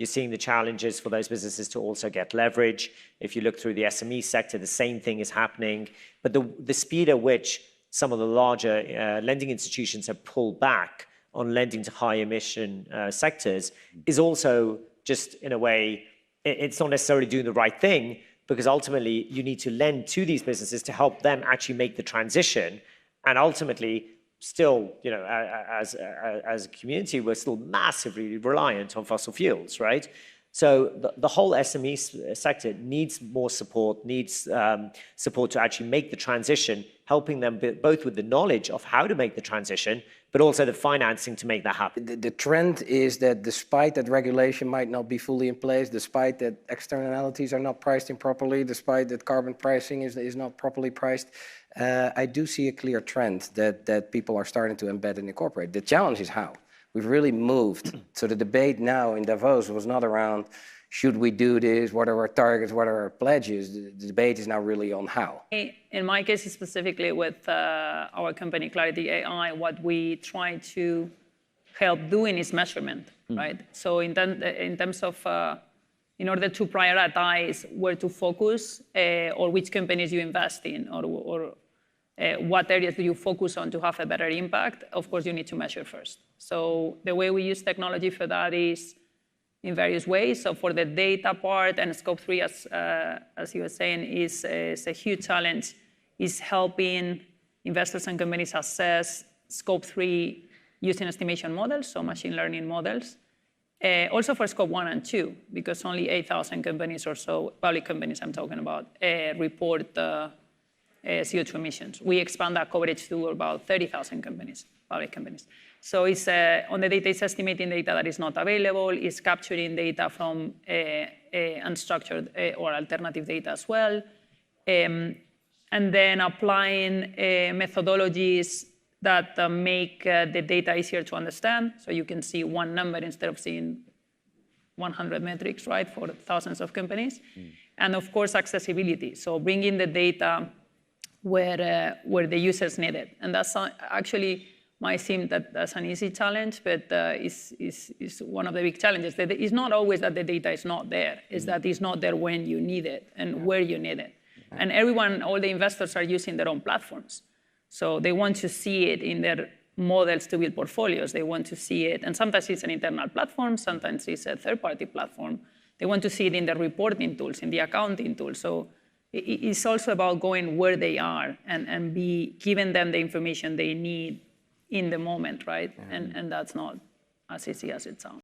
You're seeing the challenges for those businesses to also get leverage. If you look through the SME sector, the same thing is happening. But the speed at which some of the larger lending institutions have pulled back on lending to high emission sectors is also just, in a way, it's not necessarily doing the right thing, because ultimately you need to lend to these businesses to help them actually make the transition. And ultimately, still, as a community, we're still massively reliant on fossil fuels, right? So the whole SME sector needs more support, needs support to actually make the transition, helping them both with the knowledge of how to make the transition, but also the financing to make that happen. The trend is that despite that regulation might not be fully in place, despite that externalities are not priced in properly, despite that carbon pricing is not properly priced, I do see a clear trend that people are starting to embed and incorporate. The challenge is how. We've really moved. So the debate now in Davos was not around, should we do this? What are our targets? What are our pledges? The debate is now really on how. In my case, specifically with our company, Clarity AI, what we try to help doing is measurement, right? So in terms of, in order to prioritize where to focus or which companies you invest in or what areas do you focus on to have a better impact, of course, you need to measure first. So the way we use technology for that is in various ways. So for the data part and Scope 3, as you were saying, is a huge challenge, is helping investors and companies assess Scope 3 using estimation models, so machine learning models. Also for Scope 1 and 2, because only 8,000 companies or so, public companies I'm talking about, report CO2 emissions. We expand that coverage to about 30,000 companies, public companies. So it's on the data, it's estimating data that is not available, it's capturing data from unstructured or alternative data as well, and then applying methodologies that make the data easier to understand. So you can see one number instead of seeing 100 metrics, right, for thousands of companies. And of course, accessibility. So bringing the data where the users need it. And that's actually might seem that that's an easy challenge, but is one of the big challenges. That it's not always that the data is not there. It's that it's not there when you need it and where you need it. And everyone, all the investors are using their own platforms. So they want to see it in their models to build portfolios. They want to see it, and sometimes it's an internal platform, sometimes it's a third-party platform. They want to see it in the reporting tools, in the accounting tools. So it's also about going where they are and be giving them the information they need in the moment, right? And that's not as easy as it sounds.